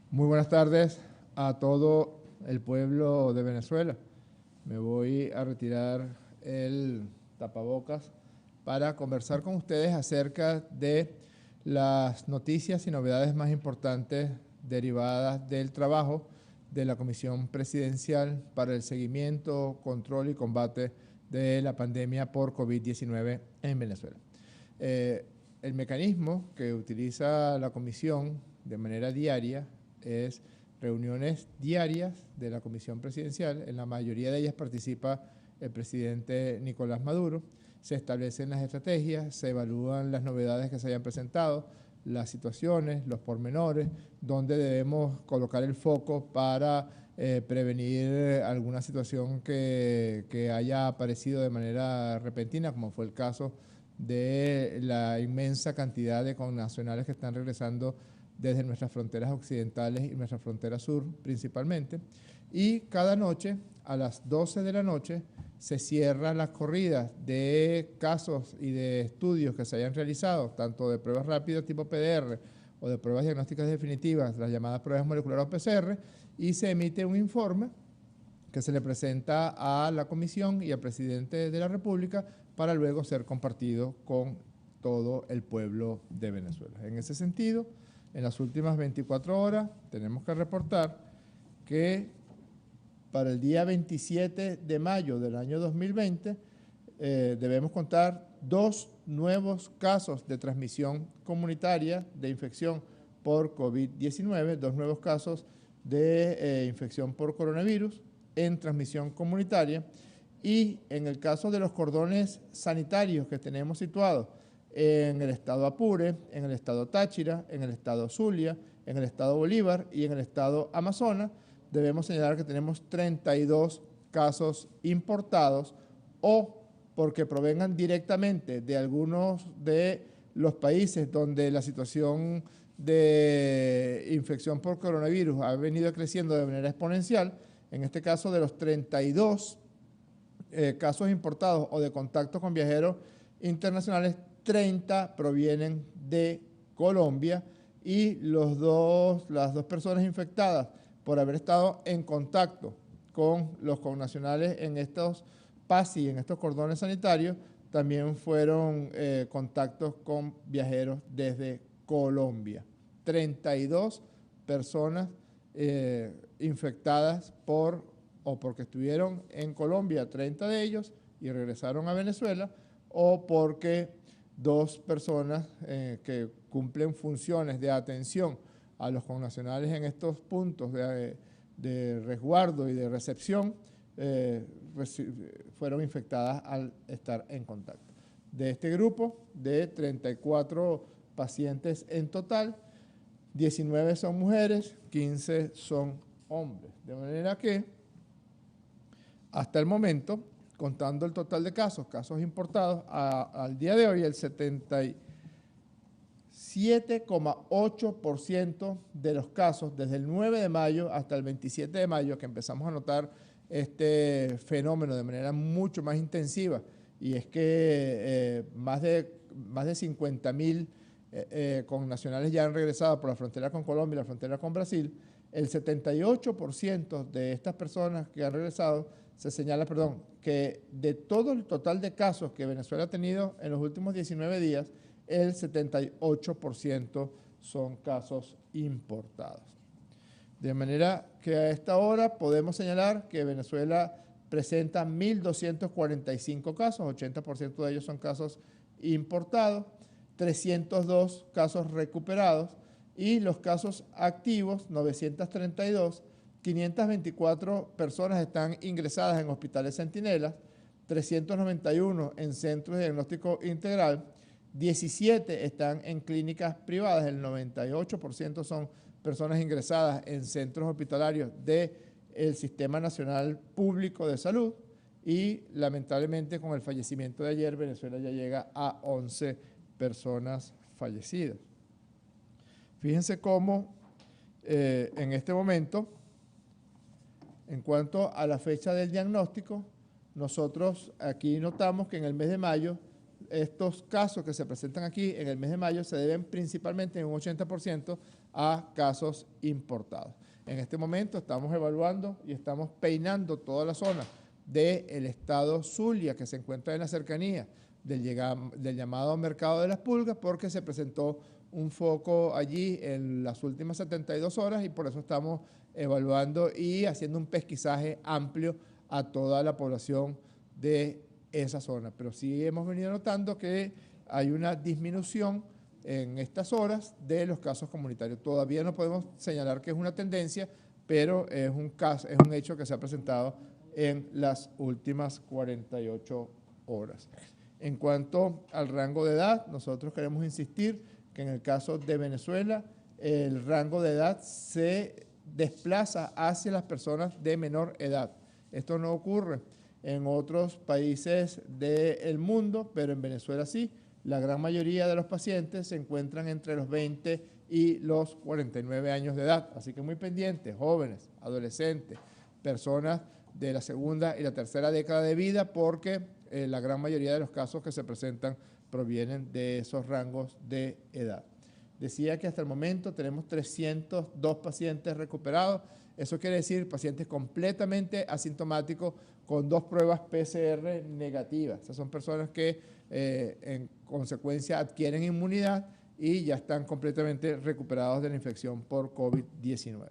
Muy buenas tardes a todo el pueblo de Venezuela. Me voy a retirar el tapabocas para conversar con ustedes acerca de las noticias y novedades más importantes derivadas del trabajo de la Comisión Presidencial para el Seguimiento, Control y Combate de la pandemia por COVID-19 en Venezuela. El mecanismo que utiliza la Comisión de manera diaria es reuniones diarias de la Comisión Presidencial. En la mayoría de ellas participa el presidente Nicolás Maduro. Se establecen las estrategias, se evalúan las novedades que se hayan presentado, las situaciones, los pormenores, donde debemos colocar el foco para prevenir alguna situación que haya aparecido de manera repentina, como fue el caso de la inmensa cantidad de connacionales que están regresando desde nuestras fronteras occidentales y nuestra frontera sur principalmente. Y cada noche, a las 12 de la noche, se cierran las corridas de casos y de estudios que se hayan realizado, tanto de pruebas rápidas tipo PDR o de pruebas diagnósticas definitivas, las llamadas pruebas moleculares o PCR, y se emite un informe que se le presenta a la Comisión y al presidente de la República para luego ser compartido con todo el pueblo de Venezuela. En ese sentido, en las últimas 24 horas tenemos que reportar que para el día 27 de mayo del año 2020 debemos contar 2 nuevos casos de transmisión comunitaria de infección por COVID-19, 2 nuevos casos de infección por coronavirus en transmisión comunitaria. Y en el caso de los cordones sanitarios que tenemos situados en el estado Apure, en el estado Táchira, en el estado Zulia, en el estado Bolívar y en el estado Amazonas, debemos señalar que tenemos 32 casos importados o porque provengan directamente de algunos de los países donde la situación de infección por coronavirus ha venido creciendo de manera exponencial. En este caso, de los 32 casos importados o de contacto con viajeros internacionales, 30 provienen de Colombia y las dos personas infectadas por haber estado en contacto con los connacionales en estos PASI, en estos cordones sanitarios, también fueron contactos con viajeros desde Colombia. 32 personas infectadas porque estuvieron en Colombia, 30 de ellos, y regresaron a Venezuela, o porque 2 personas que cumplen funciones de atención a los connacionales en estos puntos de resguardo y de recepción fueron infectadas al estar en contacto. De este grupo de 34 pacientes en total, 19 son mujeres, 15 son hombres. De manera que, hasta el momento, contando el total de casos importados, al día de hoy el 77,8% de los casos, desde el 9 de mayo hasta el 27 de mayo, que empezamos a notar este fenómeno de manera mucho más intensiva, y es que más de 50.000 connacionales ya han regresado por la frontera con Colombia y la frontera con Brasil. El 78% de estas personas que han regresado se señala, que de todo el total de casos que Venezuela ha tenido en los últimos 19 días, el 78% son casos importados. De manera que a esta hora podemos señalar que Venezuela presenta 1.245 casos, 80% de ellos son casos importados, 302 casos recuperados y los casos activos, 932, 524 personas están ingresadas en hospitales centinelas, 391 en centros de diagnóstico integral, 17 están en clínicas privadas, el 98% son personas ingresadas en centros hospitalarios del Sistema Nacional Público de Salud y lamentablemente con el fallecimiento de ayer Venezuela ya llega a 11 personas fallecidas. Fíjense cómo en este momento, en cuanto a la fecha del diagnóstico, nosotros aquí notamos que en el mes de mayo, estos casos que se presentan aquí en el mes de mayo se deben principalmente en un 80% a casos importados. En este momento estamos evaluando y estamos peinando toda la zona del estado Zulia, que se encuentra en la cercanía del llamado mercado de las pulgas, porque se presentó un foco allí en las últimas 72 horas y por eso estamos evaluando y haciendo un pesquisaje amplio a toda la población de esa zona. Pero sí hemos venido notando que hay una disminución en estas horas de los casos comunitarios. Todavía no podemos señalar que es una tendencia, pero es un hecho que se ha presentado en las últimas 48 horas. En cuanto al rango de edad, nosotros queremos insistir que en el caso de Venezuela, el rango de edad se desplaza hacia las personas de menor edad. Esto no ocurre en otros países del mundo, pero en Venezuela sí. La gran mayoría de los pacientes se encuentran entre los 20 y los 49 años de edad. Así que muy pendientes, jóvenes, adolescentes, personas de la segunda y la tercera década de vida, porque la gran mayoría de los casos que se presentan provienen de esos rangos de edad. Decía que hasta el momento tenemos 302 pacientes recuperados. Eso quiere decir pacientes completamente asintomáticos con 2 pruebas PCR negativas. Esas son personas que en consecuencia adquieren inmunidad y ya están completamente recuperados de la infección por COVID-19.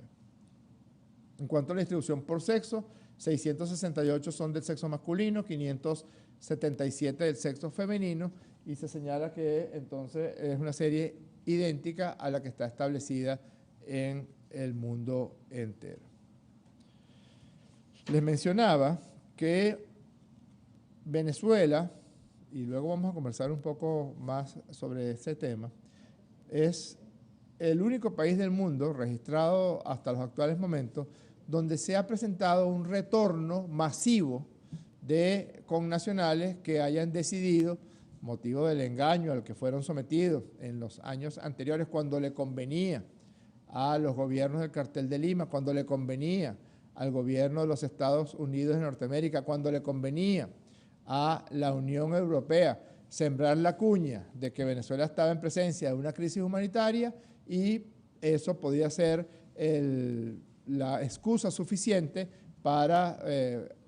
En cuanto a la distribución por sexo, 668 son del sexo masculino, 577 del sexo femenino, y se señala que entonces es una serie idéntica a la que está establecida en el mundo entero. Les mencionaba que Venezuela, y luego vamos a conversar un poco más sobre ese tema, es el único país del mundo registrado hasta los actuales momentos donde se ha presentado un retorno masivo de connacionales que hayan decidido, motivo del engaño al que fueron sometidos en los años anteriores cuando le convenía a los gobiernos del Cartel de Lima, cuando le convenía al gobierno de los Estados Unidos de Norteamérica, cuando le convenía a la Unión Europea sembrar la cuña de que Venezuela estaba en presencia de una crisis humanitaria, y eso podía ser la excusa suficiente para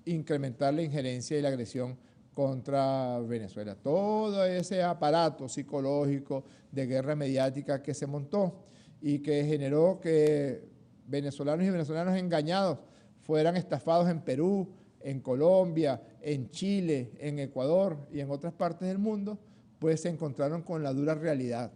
incrementar la injerencia y la agresión contra Venezuela. Todo ese aparato psicológico de guerra mediática que se montó y que generó que venezolanos y venezolanos engañados fueran estafados en Perú, en Colombia, en Chile, en Ecuador y en otras partes del mundo, pues se encontraron con la dura realidad.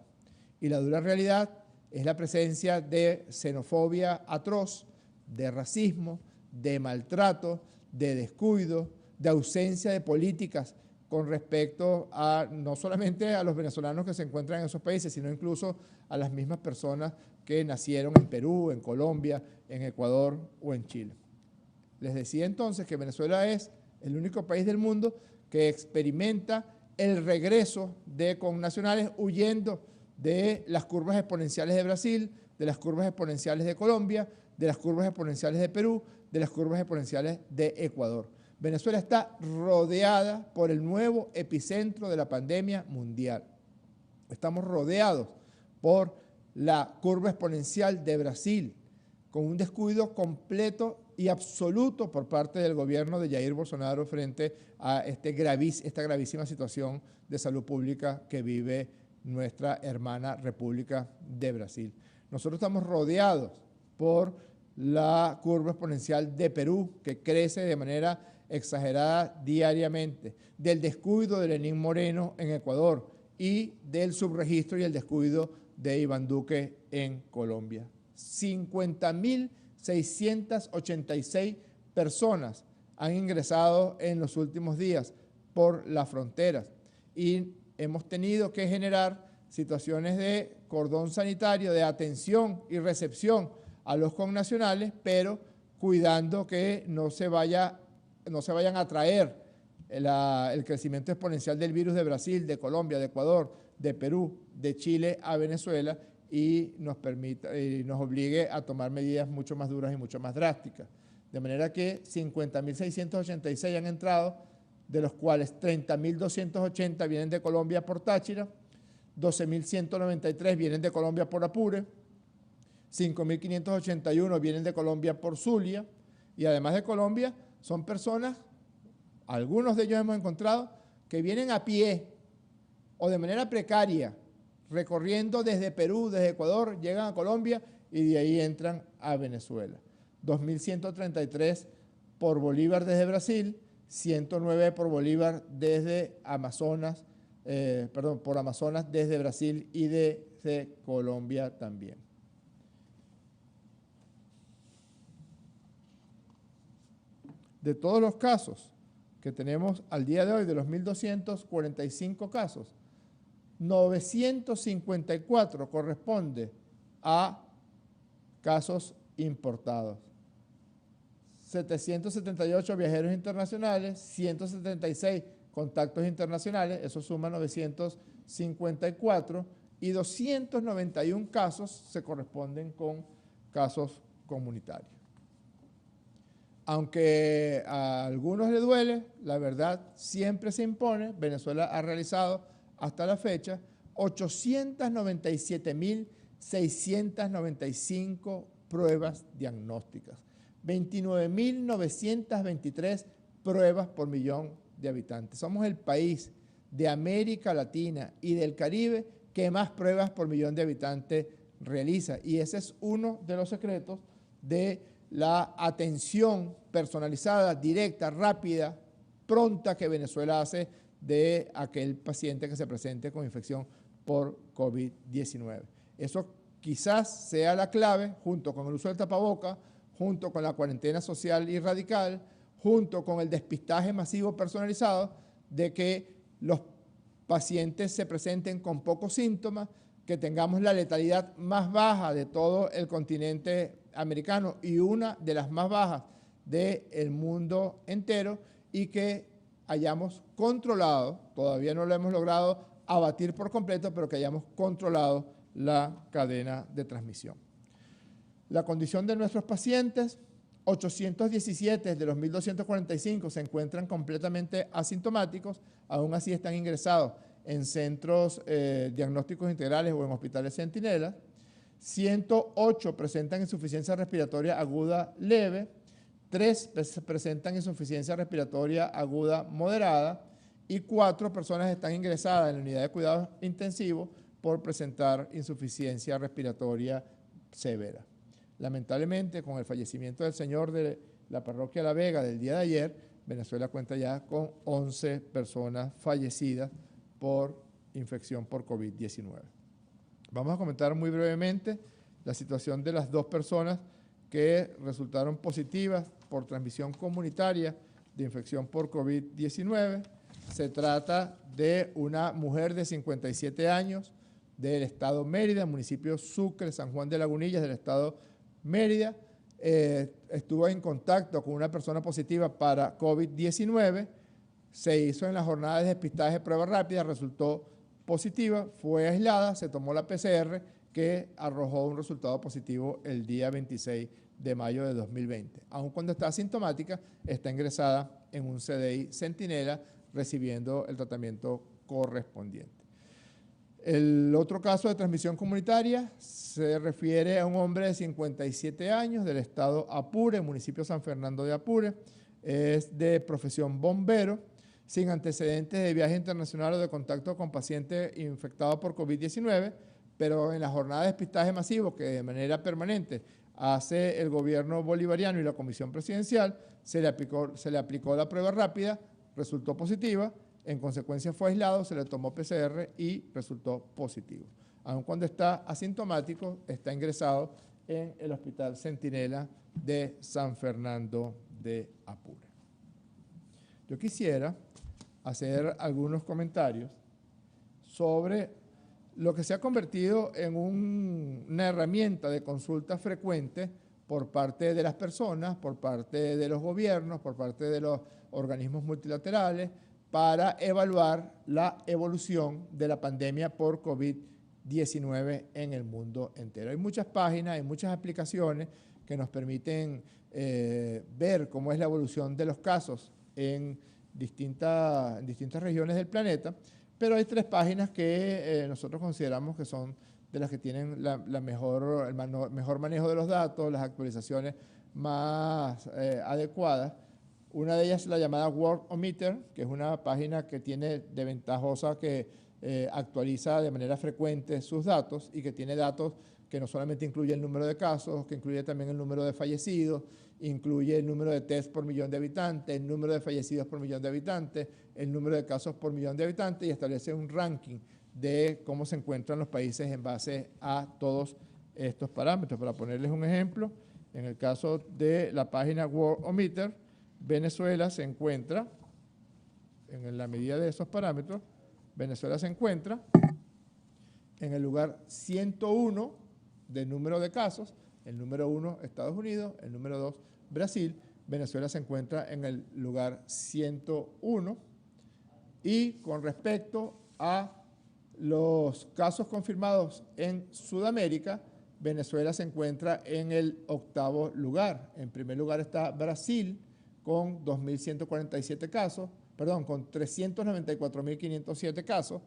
Y la dura realidad es la presencia de xenofobia atroz, de racismo, de maltrato, de descuido, de ausencia de políticas con respecto a no solamente a los venezolanos que se encuentran en esos países, sino incluso a las mismas personas que nacieron en Perú, en Colombia, en Ecuador o en Chile. Les decía entonces que Venezuela es el único país del mundo que experimenta el regreso de connacionales huyendo de las curvas exponenciales de Brasil, de las curvas exponenciales de Colombia, de las curvas exponenciales de Perú, de las curvas exponenciales de Ecuador. Venezuela está rodeada por el nuevo epicentro de la pandemia mundial. Estamos rodeados por la curva exponencial de Brasil, con un descuido completo y absoluto por parte del gobierno de Jair Bolsonaro frente a esta gravísima situación de salud pública que vive nuestra hermana República de Brasil. Nosotros estamos rodeados por la curva exponencial de Perú, que crece de manera exagerada diariamente, del descuido de Lenín Moreno en Ecuador y del subregistro y el descuido de Iván Duque en Colombia. 50.686 personas han ingresado en los últimos días por las fronteras y hemos tenido que generar situaciones de cordón sanitario, de atención y recepción a los connacionales, pero cuidando que no se vayan a traer el crecimiento exponencial del virus de Brasil, de Colombia, de Ecuador, de Perú, de Chile a Venezuela y nos obligue a tomar medidas mucho más duras y mucho más drásticas. De manera que 50.686 han entrado, de los cuales 30.280 vienen de Colombia por Táchira, 12.193 vienen de Colombia por Apure, 5.581 vienen de Colombia por Zulia, y además de Colombia, son personas, algunos de ellos hemos encontrado, que vienen a pie o de manera precaria, recorriendo desde Perú, desde Ecuador, llegan a Colombia y de ahí entran a Venezuela. 2.133 por Bolívar desde Brasil, 109 por Bolívar desde Amazonas, por Amazonas desde Brasil y desde Colombia también. De todos los casos que tenemos al día de hoy, de los 1.245 casos, 954 corresponde a casos importados. 778 viajeros internacionales, 176 contactos internacionales, eso suma 954, y 291 casos se corresponden con casos comunitarios. Aunque a algunos les duele, la verdad siempre se impone. Venezuela ha realizado hasta la fecha 897.695 pruebas diagnósticas, 29.923 pruebas por millón de habitantes. Somos el país de América Latina y del Caribe que más pruebas por millón de habitantes realiza, y ese es uno de los secretos de la atención personalizada, directa, rápida, pronta que Venezuela hace de aquel paciente que se presente con infección por COVID-19. Eso quizás sea la clave, junto con el uso del tapaboca, junto con la cuarentena social y radical, junto con el despistaje masivo personalizado, de que los pacientes se presenten con pocos síntomas, que tengamos la letalidad más baja de todo el continente americano y una de las más bajas del mundo entero, y que hayamos controlado, todavía no lo hemos logrado abatir por completo, pero que hayamos controlado la cadena de transmisión. La condición de nuestros pacientes: 817 de los 1.245 se encuentran completamente asintomáticos, aún así están ingresados en centros diagnósticos integrales o en hospitales centinelas. 108 presentan insuficiencia respiratoria aguda leve, 3 presentan insuficiencia respiratoria aguda moderada y 4 personas están ingresadas en la unidad de cuidados intensivos por presentar insuficiencia respiratoria severa. Lamentablemente, con el fallecimiento del señor de la parroquia La Vega del día de ayer, Venezuela cuenta ya con 11 personas fallecidas por infección por COVID-19. Vamos a comentar muy brevemente la situación de las 2 personas que resultaron positivas por transmisión comunitaria de infección por COVID-19. Se trata de una mujer de 57 años del estado Mérida, municipio Sucre, San Juan de Lagunillas del estado Mérida. Estuvo en contacto con una persona positiva para COVID-19, se hizo en la jornada de despistaje prueba rápida, resultó positiva, fue aislada, se tomó la PCR que arrojó un resultado positivo el día 26 de mayo de 2020. Aun cuando está asintomática, está ingresada en un CDI Centinela recibiendo el tratamiento correspondiente. El otro caso de transmisión comunitaria se refiere a un hombre de 57 años del estado Apure, municipio San Fernando de Apure. Es de profesión bombero, sin antecedentes de viaje internacional o de contacto con pacientes infectados por COVID-19, pero en la jornada de despistaje masivo que de manera permanente hace el gobierno bolivariano y la comisión presidencial, se le aplicó la prueba rápida, resultó positiva, en consecuencia fue aislado, se le tomó PCR y resultó positivo. Aun cuando está asintomático, está ingresado en el Hospital Centinela de San Fernando de Apure. Yo quisiera hacer algunos comentarios sobre lo que se ha convertido en una herramienta de consulta frecuente por parte de las personas, por parte de los gobiernos, por parte de los organismos multilaterales, para evaluar la evolución de la pandemia por COVID-19 en el mundo entero. Hay muchas páginas, hay muchas aplicaciones que nos permiten ver cómo es la evolución de los casos en distintas regiones del planeta, pero hay 3 páginas que nosotros consideramos que son de las que tienen el mejor manejo de los datos, las actualizaciones más adecuadas. Una de ellas es la llamada Worldometer, que es una página que tiene de ventajosa que actualiza de manera frecuente sus datos y que tiene datos que no solamente incluye el número de casos, que incluye también el número de fallecidos, incluye el número de test por millón de habitantes, el número de fallecidos por millón de habitantes, el número de casos por millón de habitantes y establece un ranking de cómo se encuentran los países en base a todos estos parámetros. Para ponerles un ejemplo, en el caso de la página Worldometer, Venezuela se encuentra, en la medida de esos parámetros, Venezuela se encuentra en el lugar 101 del número de casos, el número 1 Estados Unidos, el número 2 Brasil, Venezuela se encuentra en el lugar 101 y con respecto a los casos confirmados en Sudamérica, Venezuela se encuentra en el 8º lugar. En primer lugar está Brasil con 2.147 casos, perdón, con 394.507 casos.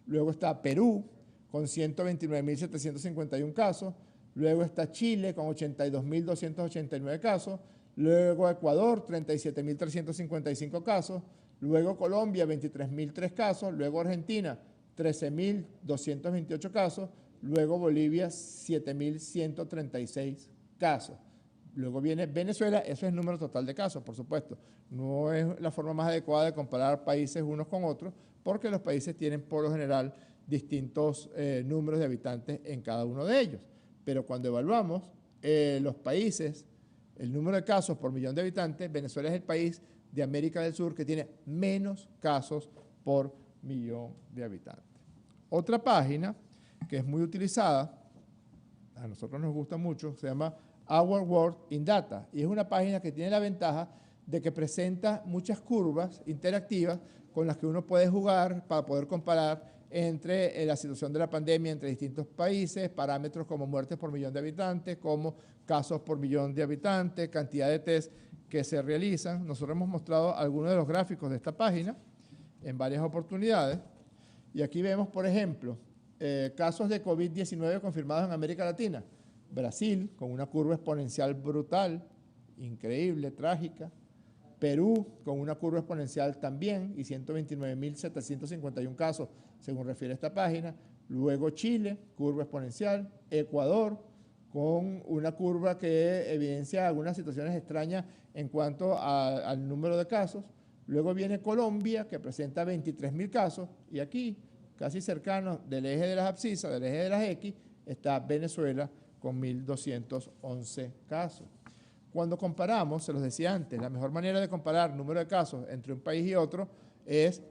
Luego está Perú con 129.751 casos. Luego está Chile con 82.289 casos. Luego Ecuador, 37.355 casos. Luego Colombia, 23.003 casos. Luego Argentina, 13.228 casos. Luego Bolivia, 7.136 casos. Luego viene Venezuela, eso es el número total de casos, por supuesto. No es la forma más adecuada de comparar países unos con otros, porque los países tienen por lo general distintos números de habitantes en cada uno de ellos. Pero cuando evaluamos los países, el número de casos por millón de habitantes, Venezuela es el país de América del Sur que tiene menos casos por millón de habitantes. Otra página que es muy utilizada, a nosotros nos gusta mucho, se llama Our World in Data, y es una página que tiene la ventaja de que presenta muchas curvas interactivas con las que uno puede jugar para poder comparar entre la situación de la pandemia entre distintos países, parámetros como muertes por millón de habitantes, como casos por millón de habitantes, cantidad de test que se realizan. Nosotros hemos mostrado algunos de los gráficos de esta página en varias oportunidades, y aquí vemos, por ejemplo, casos de COVID-19 confirmados en América Latina. Brasil, con una curva exponencial brutal, increíble, trágica. Perú, con una curva exponencial también, y 129.751 casos, según refiere esta página. Luego Chile, curva exponencial. Ecuador, con una curva que evidencia algunas situaciones extrañas en cuanto al número de casos. Luego viene Colombia, que presenta 23.000 casos, y aquí, casi cercano del eje de las abscisas, del eje de las X, está Venezuela con 1.211 casos. Cuando comparamos, se los decía antes, la mejor manera de comparar número de casos entre un país y otro es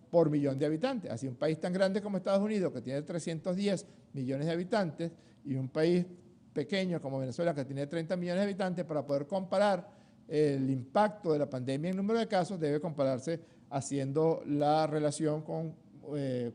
por millón de habitantes. Así un país tan grande como Estados Unidos, que tiene 310 millones de habitantes, y un país pequeño como Venezuela, que tiene 30 millones de habitantes, para poder comparar el impacto de la pandemia en número de casos, debe compararse haciendo la relación con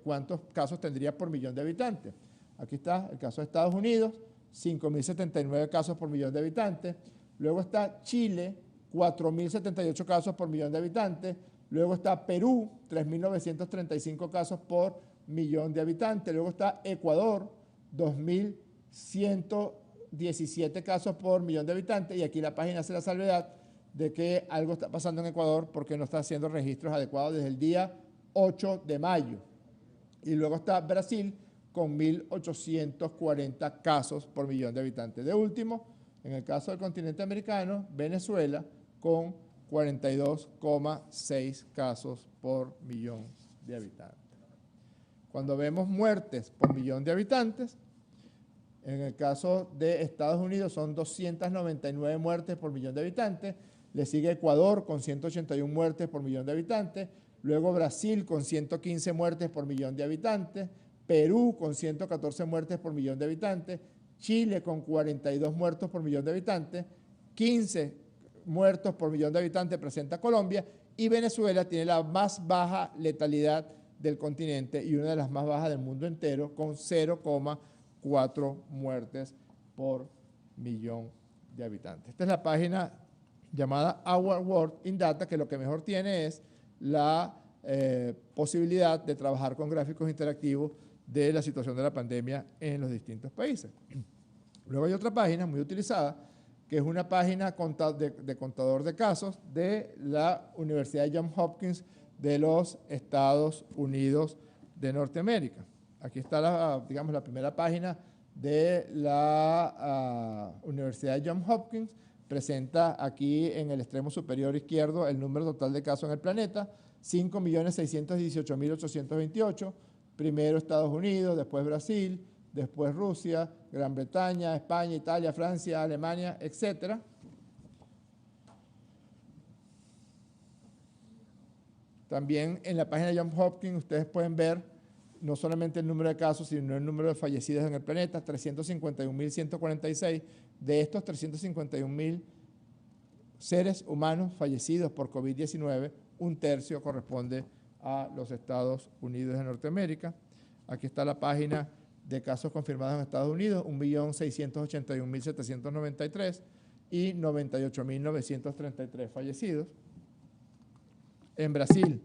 cuántos casos tendría por millón de habitantes. Aquí está el caso de Estados Unidos, 5.079 casos por millón de habitantes. Luego está Chile, 4.078 casos por millón de habitantes. Luego está Perú, 3.935 casos por millón de habitantes. Luego está Ecuador, 2.117 casos por millón de habitantes. Y aquí la página hace la salvedad de que algo está pasando en Ecuador porque no está haciendo registros adecuados desde el día 8 de mayo. Y luego está Brasil con 1.840 casos por millón de habitantes. De último, en el caso del continente americano, Venezuela con 42,6 casos por millón de habitantes. Cuando vemos muertes por millón de habitantes, en el caso de Estados Unidos son 299 muertes por millón de habitantes, le sigue Ecuador con 181 muertes por millón de habitantes, luego Brasil con 115 muertes por millón de habitantes, Perú con 114 muertes por millón de habitantes, Chile con 42 muertos por millón de habitantes, 15 muertos por millón de habitantes presenta Colombia, y Venezuela tiene la más baja letalidad del continente y una de las más bajas del mundo entero, con 0,4 muertes por millón de habitantes. Esta es la página llamada Our World in Data, que lo que mejor tiene es la posibilidad de trabajar con gráficos interactivos de la situación de la pandemia en los distintos países. Luego hay otra página muy utilizada, que es una página de contador de casos de la Universidad de Johns Hopkins de los Estados Unidos de Norteamérica. Aquí está, digamos, la primera página de la Universidad de Johns Hopkins. Presenta aquí en el extremo superior izquierdo el número total de casos en el planeta, 5.618.828, primero Estados Unidos, después Brasil, después Rusia, Gran Bretaña, España, Italia, Francia, Alemania, etc. También en la página de Johns Hopkins ustedes pueden ver no solamente el número de casos, sino el número de fallecidos en el planeta, 351.146. De estos 351.000 seres humanos fallecidos por COVID-19, un tercio corresponde a los Estados Unidos de Norteamérica. Aquí está la página de casos confirmados en Estados Unidos, 1.681.793 y 98.933 fallecidos. En Brasil,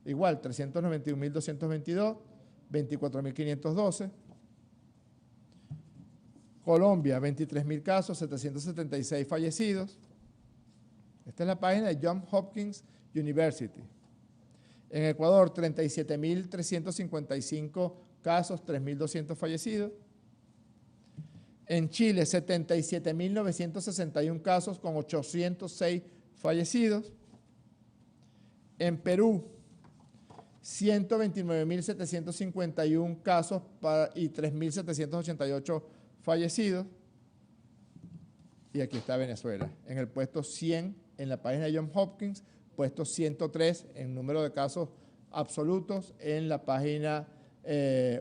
igual, 391.222, 24.512. Colombia, 23.000 casos, 776 fallecidos. Esta es la página de Johns Hopkins University. En Ecuador, 37.355 casos, 3.200 fallecidos. En Chile, 77.961 casos con 806 fallecidos. En Perú, 129.751 casos y 3.788 fallecidos. Y aquí está Venezuela, en el puesto 100 en la página de Johns Hopkins, puesto 103 en número de casos absolutos en la página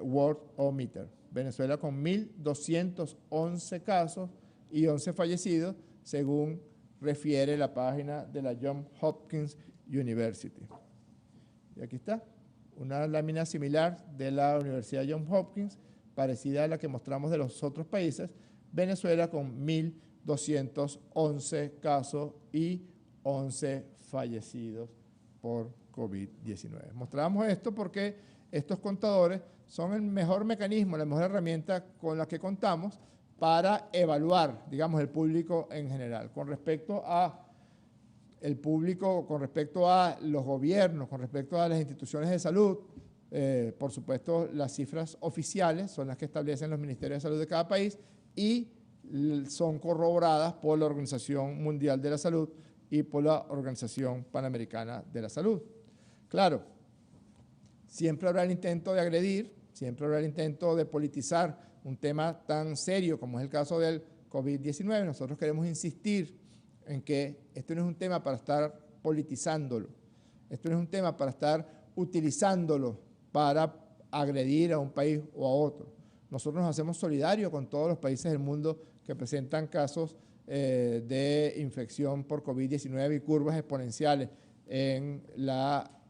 Worldometer. Venezuela con 1.211 casos y 11 fallecidos, según refiere la página de la Johns Hopkins University. Y aquí está, una lámina similar de la Universidad de Johns Hopkins, parecida a la que mostramos de los otros países. Venezuela con 1.211 casos y 11 fallecidos por COVID-19. Mostramos esto porque estos contadores son el mejor mecanismo, la mejor herramienta con la que contamos para evaluar, digamos, el público en general. Con respecto a el público, con respecto a los gobiernos, con respecto a las instituciones de salud, por supuesto, las cifras oficiales son las que establecen los ministerios de salud de cada país y son corroboradas por la Organización Mundial de la Salud y por la Organización Panamericana de la Salud. Claro, siempre habrá el intento de agredir, siempre habrá el intento de politizar un tema tan serio como es el caso del COVID-19. Nosotros queremos insistir en que esto no es un tema para estar politizándolo, esto no es un tema para estar utilizándolo para agredir a un país o a otro. Nosotros nos hacemos solidarios con todos los países del mundo que presentan casos de infección por COVID-19 y curvas exponenciales en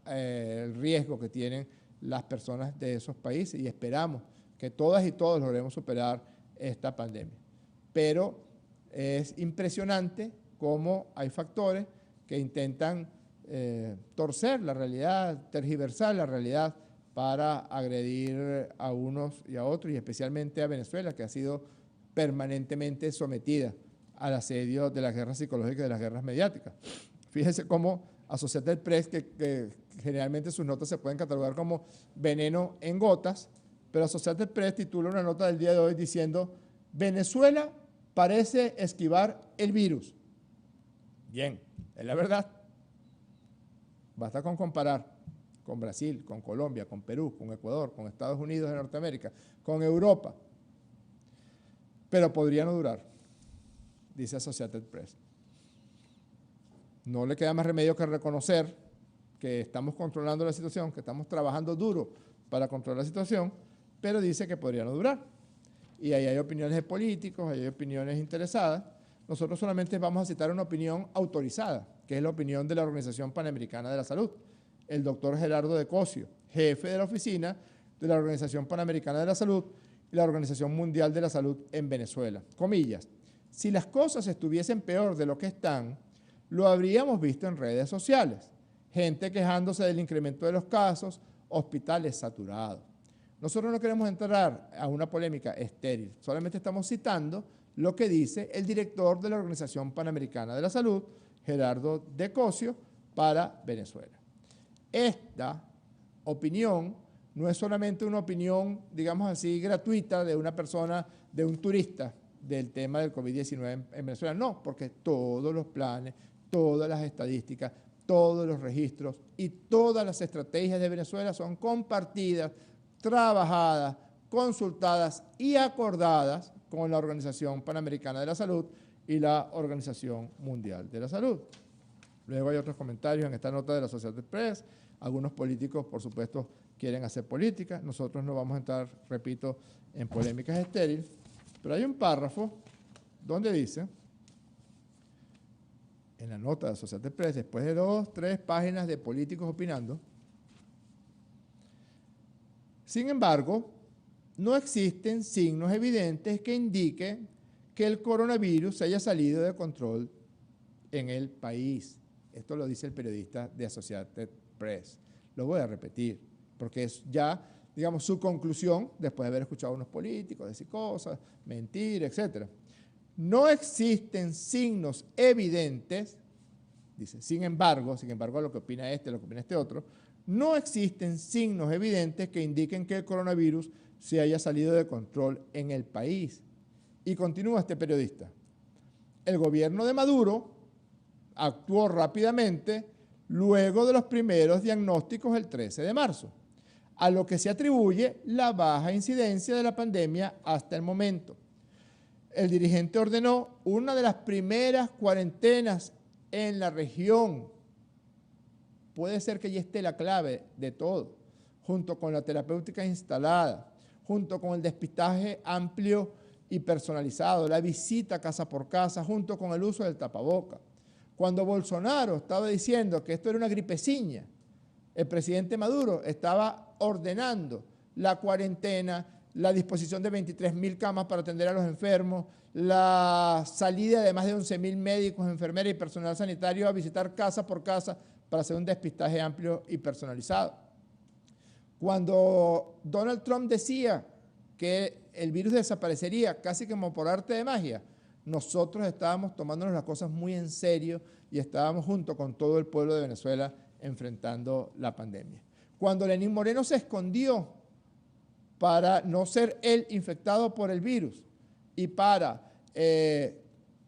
el riesgo que tienen las personas de esos países, y esperamos que todas y todos logremos superar esta pandemia. Pero es impresionante cómo hay factores que intentan torcer la realidad, tergiversar la realidad para agredir a unos y a otros, y especialmente a Venezuela, que ha sido permanentemente sometida al asedio de las guerras psicológicas y de las guerras mediáticas. Fíjense cómo Associated Press, que generalmente sus notas se pueden catalogar como veneno en gotas, pero Associated Press titula una nota del día de hoy diciendo: Venezuela parece esquivar el virus. Bien, es la verdad. Basta con comparar con Brasil, con Colombia, con Perú, con Ecuador, con Estados Unidos de Norteamérica, con Europa. Pero podría no durar, dice Associated Press. No le queda más remedio que reconocer que estamos controlando la situación, que estamos trabajando duro para controlar la situación, pero dice que podría no durar. Y ahí hay opiniones de políticos, hay opiniones interesadas. Nosotros solamente vamos a citar una opinión autorizada, que es la opinión de la Organización Panamericana de la Salud. El doctor Gerardo de Cosio, jefe de la oficina de la Organización Panamericana de la Salud y la Organización Mundial de la Salud en Venezuela. Comillas: si las cosas estuviesen peor de lo que están, lo habríamos visto en redes sociales. Gente quejándose del incremento de los casos, hospitales saturados. Nosotros no queremos entrar a una polémica estéril, solamente estamos citando lo que dice el director de la Organización Panamericana de la Salud, Gerardo de Cosio, para Venezuela. Esta opinión no es solamente una opinión, digamos así, gratuita de una persona, de un turista del tema del COVID-19 en Venezuela. No, porque todos los planes, todas las estadísticas, todos los registros y todas las estrategias de Venezuela son compartidas, trabajadas, consultadas y acordadas con la Organización Panamericana de la Salud y la Organización Mundial de la Salud. Luego hay otros comentarios en esta nota de la Associated Press. Algunos políticos, por supuesto, quieren hacer política. Nosotros no vamos a entrar, repito, en polémicas estériles. Pero hay un párrafo donde dice, en la nota de Associated Press, después de 2, 3 páginas de políticos opinando, sin embargo, no existen signos evidentes que indiquen que el coronavirus se haya salido de control en el país. Esto lo dice el periodista de Associated Press. Lo voy a repetir, porque es ya, digamos, su conclusión, después de haber escuchado a unos políticos decir cosas, mentir, etc. No existen signos evidentes, dice, sin embargo, lo que opina lo que opina este otro, no existen signos evidentes que indiquen que el coronavirus se haya salido de control en el país. Y continúa este periodista. El gobierno de Maduro actuó rápidamente luego de los primeros diagnósticos el 13 de marzo, a lo que se atribuye la baja incidencia de la pandemia hasta el momento. El dirigente ordenó una de las primeras cuarentenas en la región. Puede ser que ya esté la clave de todo, junto con la terapéutica instalada, junto con el despistaje amplio y personalizado, la visita casa por casa, junto con el uso del tapaboca. Cuando Bolsonaro estaba diciendo que esto era una gripeciña, el presidente Maduro estaba ordenando la cuarentena, la disposición de 23.000 camas para atender a los enfermos, la salida de más de 11.000 médicos, enfermeras y personal sanitario a visitar casa por casa para hacer un despistaje amplio y personalizado. Cuando Donald Trump decía que el virus desaparecería casi como por arte de magia, nosotros estábamos tomándonos las cosas muy en serio y estábamos junto con todo el pueblo de Venezuela enfrentando la pandemia. Cuando Lenín Moreno se escondió para no ser él infectado por el virus y para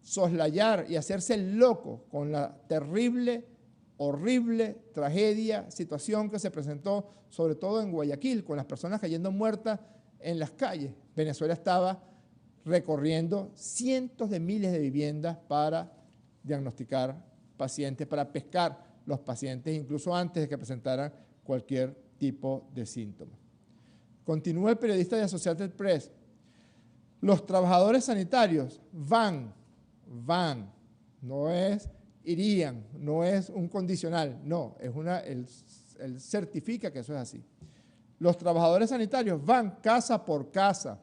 soslayar y hacerse el loco con la terrible, horrible tragedia, situación que se presentó sobre todo en Guayaquil, con las personas cayendo muertas en las calles. Venezuela estaba recorriendo cientos de miles de viviendas para diagnosticar pacientes, para pescar los pacientes, incluso antes de que presentaran cualquier tipo de síntoma. Continúa el periodista de Associated Press. Los trabajadores sanitarios van, no es irían, no es un condicional, no, es él certifica que eso es así. Los trabajadores sanitarios van casa por casa,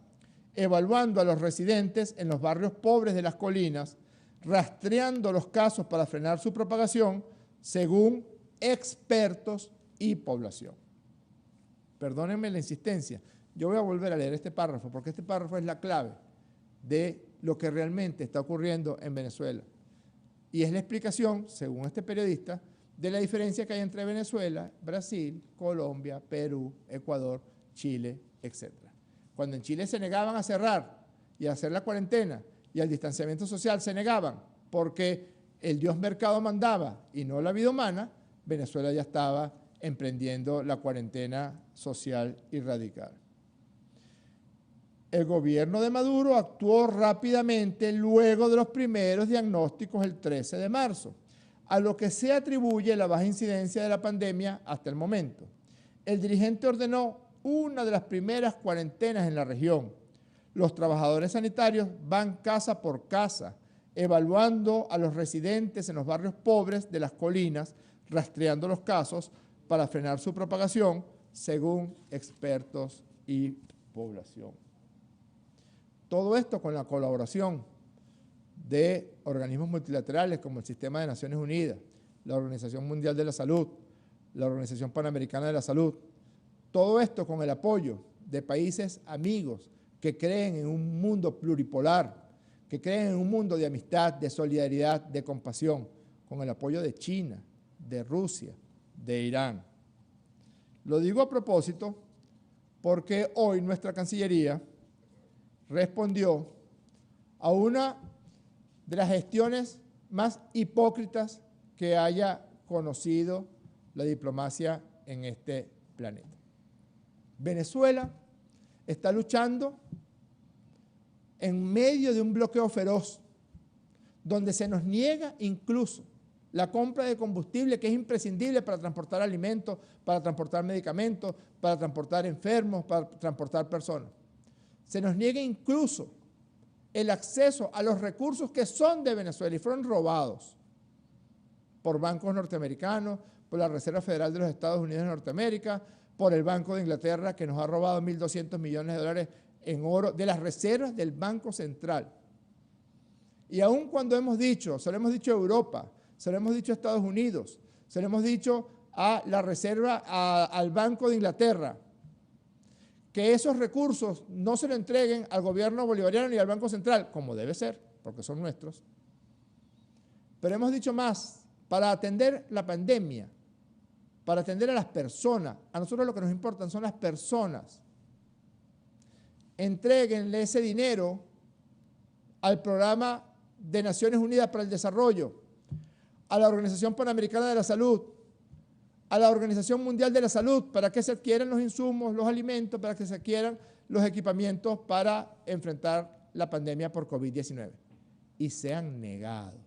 evaluando a los residentes en los barrios pobres de las colinas, rastreando los casos para frenar su propagación, según expertos y población. Perdónenme la insistencia, yo voy a volver a leer este párrafo, porque este párrafo es la clave de lo que realmente está ocurriendo en Venezuela. Y es la explicación, según este periodista, de la diferencia que hay entre Venezuela, Brasil, Colombia, Perú, Ecuador, Chile, etc. Cuando en Chile se negaban a cerrar y a hacer la cuarentena y al distanciamiento social se negaban porque el Dios mercado mandaba y no la vida humana, Venezuela ya estaba emprendiendo la cuarentena social y radical. El gobierno de Maduro actuó rápidamente luego de los primeros diagnósticos el 13 de marzo, a lo que se atribuye la baja incidencia de la pandemia hasta el momento. El dirigente ordenó una de las primeras cuarentenas en la región. Los trabajadores sanitarios van casa por casa, evaluando a los residentes en los barrios pobres de las colinas, rastreando los casos para frenar su propagación, según expertos y población. Todo esto con la colaboración de organismos multilaterales como el Sistema de Naciones Unidas, la Organización Mundial de la Salud, la Organización Panamericana de la Salud. Todo esto con el apoyo de países amigos que creen en un mundo pluripolar, que creen en un mundo de amistad, de solidaridad, de compasión, con el apoyo de China, de Rusia, de Irán. Lo digo a propósito porque hoy nuestra Cancillería respondió a una de las gestiones más hipócritas que haya conocido la diplomacia en este planeta. Venezuela está luchando en medio de un bloqueo feroz, donde se nos niega incluso la compra de combustible que es imprescindible para transportar alimentos, para transportar medicamentos, para transportar enfermos, para transportar personas. Se nos niega incluso el acceso a los recursos que son de Venezuela y fueron robados por bancos norteamericanos, por la Reserva Federal de los Estados Unidos de Norteamérica, por el Banco de Inglaterra, que nos ha robado 1.200 millones de dólares en oro de las reservas del Banco Central. Y aun cuando hemos dicho, se lo hemos dicho a Europa, se lo hemos dicho a Estados Unidos, se lo hemos dicho a la Reserva, al Banco de Inglaterra, que esos recursos no se lo entreguen al gobierno bolivariano ni al Banco Central, como debe ser, porque son nuestros. Pero hemos dicho más, para atender la pandemia, para atender a las personas, a nosotros lo que nos importan son las personas. Entréguenle ese dinero al Programa de Naciones Unidas para el Desarrollo, a la Organización Panamericana de la Salud, a la Organización Mundial de la Salud, para que se adquieran los insumos, los alimentos, para que se adquieran los equipamientos para enfrentar la pandemia por COVID-19. Y se han negado.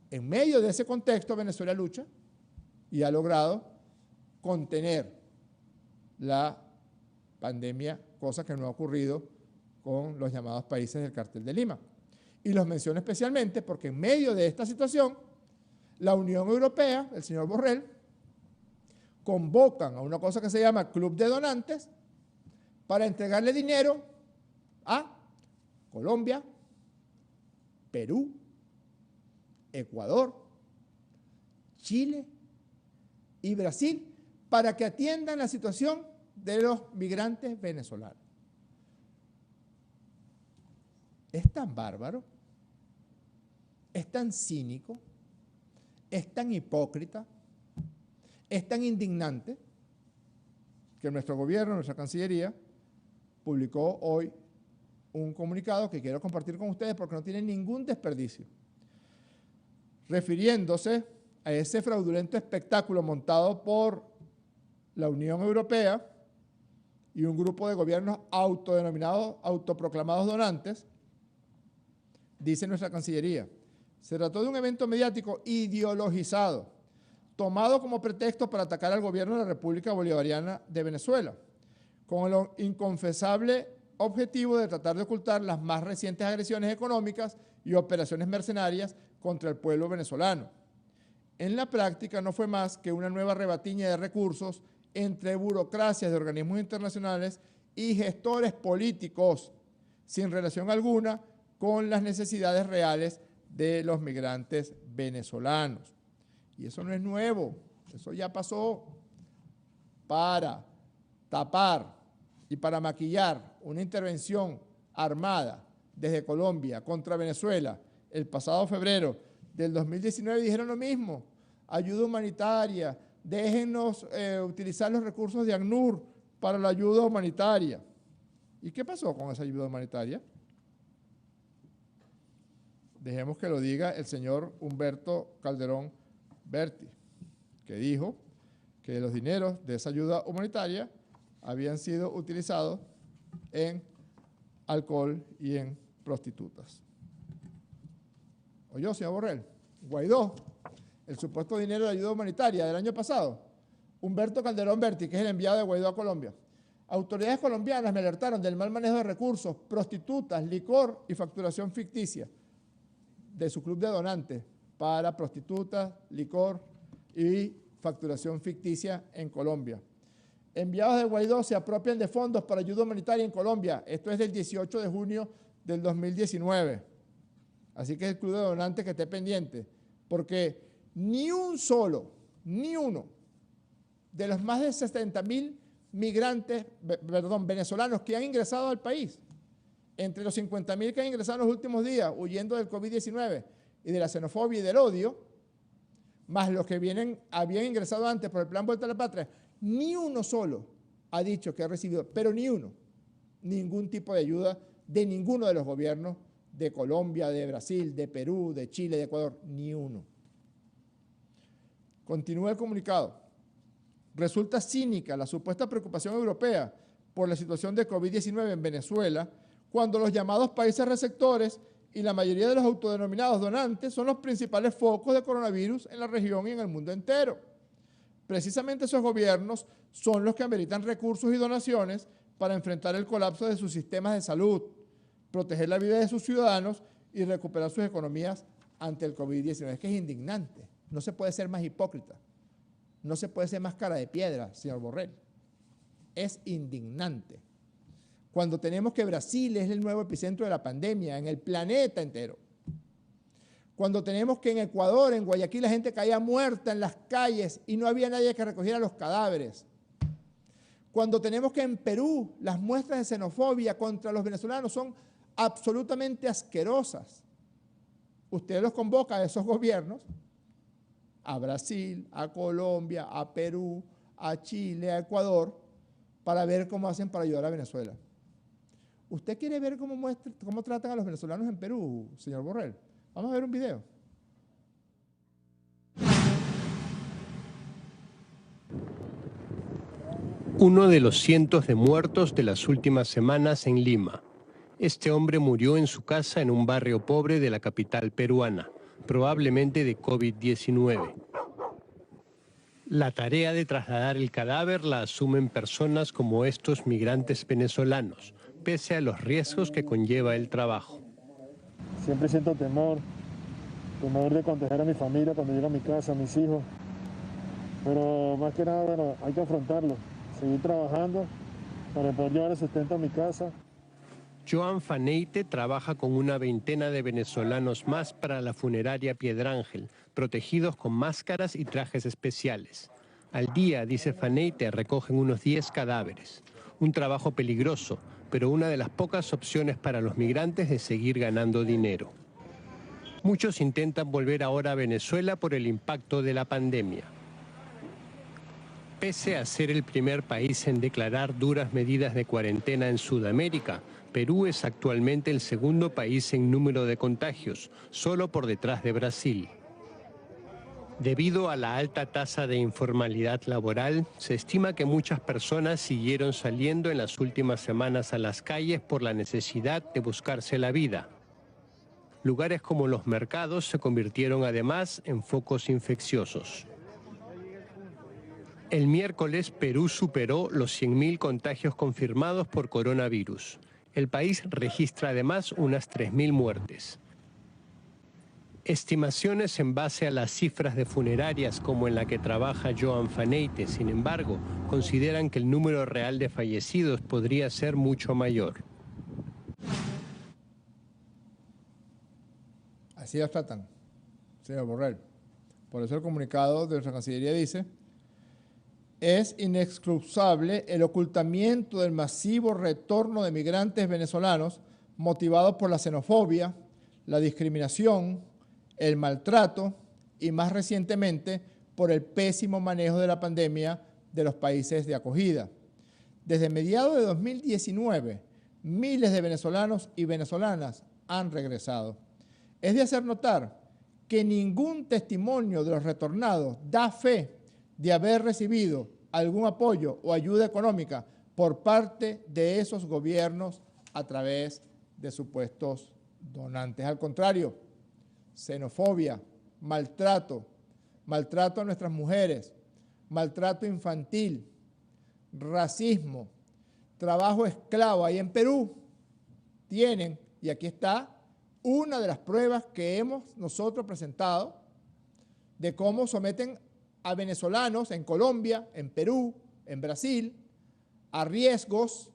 En medio de ese contexto, Venezuela lucha y ha logrado contener la pandemia, cosa que no ha ocurrido con los llamados países del Cartel de Lima. Y los menciono especialmente porque en medio de esta situación, la Unión Europea, el señor Borrell, convocan a una cosa que se llama Club de Donantes para entregarle dinero a Colombia, Perú, Ecuador, Chile y Brasil para que atiendan la situación de los migrantes venezolanos. Es tan bárbaro, es tan cínico, es tan hipócrita, es tan indignante que nuestro gobierno, nuestra Cancillería, publicó hoy un comunicado que quiero compartir con ustedes porque no tiene ningún desperdicio, refiriéndose a ese fraudulento espectáculo montado por la Unión Europea y un grupo de gobiernos autodenominados, autoproclamados donantes. Dice nuestra Cancillería, se trató de un evento mediático ideologizado, tomado como pretexto para atacar al gobierno de la República Bolivariana de Venezuela, con el inconfesable objetivo de tratar de ocultar las más recientes agresiones económicas y operaciones mercenarias contra el pueblo venezolano. En la práctica no fue más que una nueva rebatiña de recursos entre burocracias de organismos internacionales y gestores políticos, sin relación alguna con las necesidades reales de los migrantes venezolanos. Y eso no es nuevo, eso ya pasó. Para tapar y para maquillar una intervención armada desde Colombia contra Venezuela el pasado febrero del 2019 dijeron lo mismo: ayuda humanitaria, déjennos utilizar los recursos de ACNUR para la ayuda humanitaria. ¿Y qué pasó con esa ayuda humanitaria? Dejemos que lo diga el señor Humberto Calderón Berti, que dijo que los dineros de esa ayuda humanitaria habían sido utilizados en alcohol y en prostitutas. Oyó, señor Borrell, Guaidó, el supuesto dinero de ayuda humanitaria del año pasado, Humberto Calderón Berti, que es el enviado de Guaidó a Colombia. Autoridades colombianas me alertaron del mal manejo de recursos, prostitutas, licor y facturación ficticia de su club de donantes para prostitutas, licor y facturación ficticia en Colombia. Enviados de Guaidó se apropian de fondos para ayuda humanitaria en Colombia. Esto es del 18 de junio del 2019. Así que el club de donantes que esté pendiente, porque ni un solo, ni uno de los más de 70.000 venezolanos que han ingresado al país. Entre los 50.000 que han ingresado en los últimos días, huyendo del COVID-19 y de la xenofobia y del odio, más los que habían ingresado antes por el Plan Vuelta a la Patria, ni uno solo ha dicho que ha recibido, pero ni uno, ningún tipo de ayuda de ninguno de los gobiernos de Colombia, de Brasil, de Perú, de Chile, de Ecuador, ni uno. Continúa el comunicado. Resulta cínica la supuesta preocupación europea por la situación de COVID-19 en Venezuela, cuando los llamados países receptores y la mayoría de los autodenominados donantes son los principales focos de coronavirus en la región y en el mundo entero. Precisamente esos gobiernos son los que ameritan recursos y donaciones para enfrentar el colapso de sus sistemas de salud, proteger la vida de sus ciudadanos y recuperar sus economías ante el COVID-19. Es que es indignante. No se puede ser más hipócrita. No se puede ser más cara de piedra, señor Borrell. Es indignante. Cuando tenemos que Brasil es el nuevo epicentro de la pandemia en el planeta entero. Cuando tenemos que en Ecuador, en Guayaquil, la gente caía muerta en las calles y no había nadie que recogiera los cadáveres. Cuando tenemos que en Perú las muestras de xenofobia contra los venezolanos son absolutamente asquerosas. Usted los convoca a esos gobiernos, a Brasil, a Colombia, a Perú, a Chile, a Ecuador, para ver cómo hacen para ayudar a Venezuela. ¿Usted quiere ver cómo tratan a los venezolanos en Perú, señor Borrell? Vamos a ver un video. Uno de los cientos de muertos de las últimas semanas en Lima. Este hombre murió en su casa en un barrio pobre de la capital peruana, probablemente de COVID-19. La tarea de trasladar el cadáver la asumen personas como estos migrantes venezolanos, pese a los riesgos que conlleva el trabajo. Siempre siento temor de contagiar a mi familia cuando llegue a mi casa, a mis hijos. Pero más que nada, bueno, hay que afrontarlo, seguir trabajando para poder llevar el sustento a mi casa. Joan Faneite trabaja con una veintena de venezolanos más para la funeraria Piedrángel, protegidos con máscaras y trajes especiales. Al día, dice Faneite, recogen unos 10 cadáveres. Un trabajo peligroso, pero una de las pocas opciones para los migrantes de seguir ganando dinero. Muchos intentan volver ahora a Venezuela por el impacto de la pandemia. Pese a ser el primer país en declarar duras medidas de cuarentena en Sudamérica, Perú es actualmente el segundo país en número de contagios, solo por detrás de Brasil. Debido a la alta tasa de informalidad laboral, se estima que muchas personas siguieron saliendo en las últimas semanas a las calles por la necesidad de buscarse la vida. Lugares como los mercados se convirtieron además en focos infecciosos. El miércoles, Perú superó los 100.000 contagios confirmados por coronavirus. El país registra además unas 3.000 muertes. Estimaciones en base a las cifras de funerarias como en la que trabaja Joan Faneite, sin embargo, consideran que el número real de fallecidos podría ser mucho mayor. Así las tratan, señor Borrell. Por eso el comunicado de nuestra Cancillería dice: es inexcusable el ocultamiento del masivo retorno de migrantes venezolanos motivados por la xenofobia, la discriminación, el maltrato y más recientemente por el pésimo manejo de la pandemia de los países de acogida. Desde mediados de 2019, miles de venezolanos y venezolanas han regresado. Es de hacer notar que ningún testimonio de los retornados da fe de haber recibido algún apoyo o ayuda económica por parte de esos gobiernos a través de supuestos donantes. Al contrario, xenofobia, maltrato a nuestras mujeres, maltrato infantil, racismo, trabajo esclavo. Ahí en Perú tienen, y aquí está, una de las pruebas que hemos nosotros presentado de cómo someten a venezolanos en Colombia, en Perú, en Brasil, a riesgos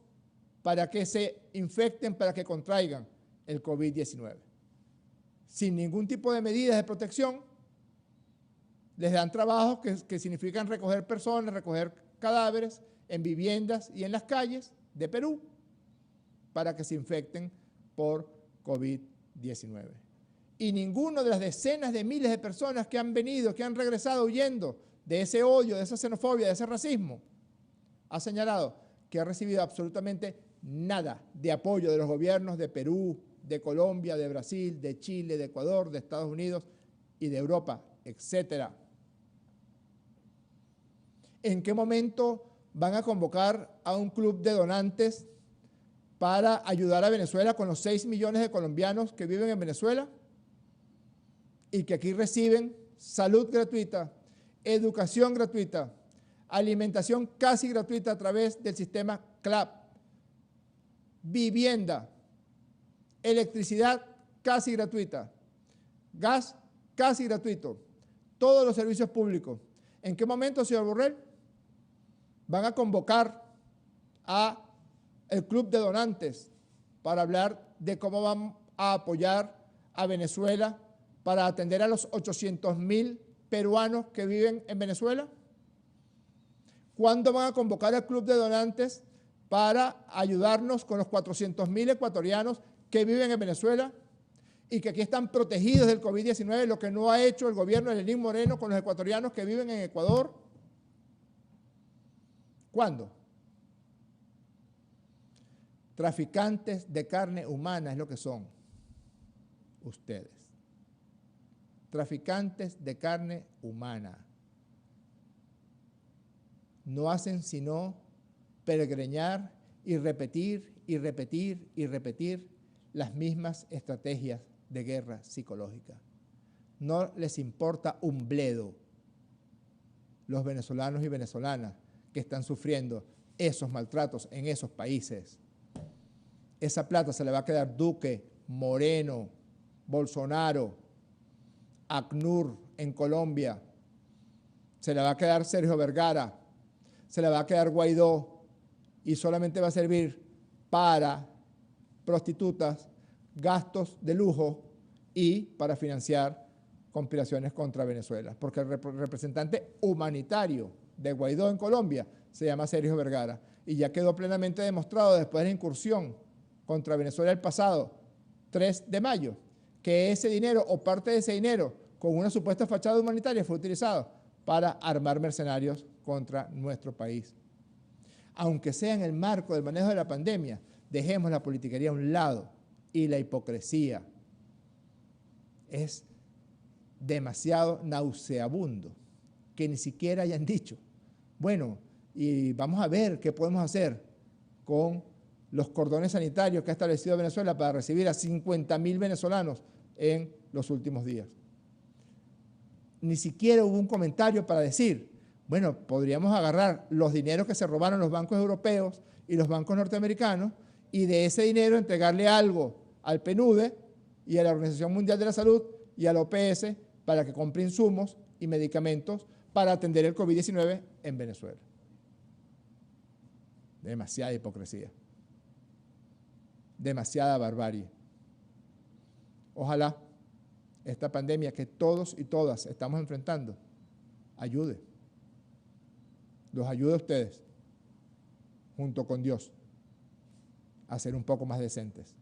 para que se infecten, para que contraigan el COVID-19. Sin ningún tipo de medidas de protección, les dan trabajos que significan recoger personas, recoger cadáveres, en viviendas y en las calles de Perú para que se infecten por COVID-19. Y ninguno de las decenas de miles de personas que han venido, que han regresado huyendo de ese odio, de esa xenofobia, de ese racismo, ha señalado que ha recibido absolutamente nada de apoyo de los gobiernos de Perú, de Colombia, de Brasil, de Chile, de Ecuador, de Estados Unidos y de Europa, etc. ¿En qué momento van a convocar a un club de donantes para ayudar a Venezuela con los 6 millones de colombianos que viven en Venezuela y que aquí reciben salud gratuita, educación gratuita, alimentación casi gratuita a través del sistema CLAP, vivienda, electricidad casi gratuita, gas casi gratuito, todos los servicios públicos? ¿En qué momento, señor Borrell, van a convocar a el club de donantes para hablar de cómo van a apoyar a Venezuela para atender a los 800.000 peruanos que viven en Venezuela? ¿Cuándo van a convocar al club de donantes para ayudarnos con los 400.000 ecuatorianos que viven en Venezuela y que aquí están protegidos del COVID-19, lo que no ha hecho el gobierno de Lenín Moreno con los ecuatorianos que viven en Ecuador? ¿Cuándo? Traficantes de carne humana es lo que son ustedes. Traficantes de carne humana. No hacen sino peregrinar y repetir y repetir y repetir las mismas estrategias de guerra psicológica. No les importa un bledo los venezolanos y venezolanas que están sufriendo esos maltratos en esos países. Esa plata se le va a quedar Duque, Moreno, Bolsonaro, ACNUR en Colombia, se le va a quedar Sergio Vergara, se le va a quedar Guaidó y solamente va a servir para prostitutas, gastos de lujo y para financiar conspiraciones contra Venezuela. Porque el representante humanitario de Guaidó en Colombia se llama Sergio Vergara y ya quedó plenamente demostrado después de la incursión contra Venezuela el pasado 3 de mayo, que ese dinero o parte de ese dinero con una supuesta fachada humanitaria fue utilizado para armar mercenarios contra nuestro país. Aunque sea en el marco del manejo de la pandemia, dejemos la politiquería a un lado y la hipocresía. Es demasiado nauseabundo que ni siquiera hayan dicho, bueno, y vamos a ver qué podemos hacer con los cordones sanitarios que ha establecido Venezuela para recibir a 50.000 venezolanos en los últimos días. Ni siquiera hubo un comentario para decir, bueno, podríamos agarrar los dineros que se robaron los bancos europeos y los bancos norteamericanos y de ese dinero entregarle algo al PNUD y a la Organización Mundial de la Salud y a la OPS para que compre insumos y medicamentos para atender el COVID-19 en Venezuela. Demasiada hipocresía. Demasiada barbarie. Ojalá esta pandemia que todos y todas estamos enfrentando ayude. Los ayude a ustedes, junto con Dios, a ser un poco más decentes.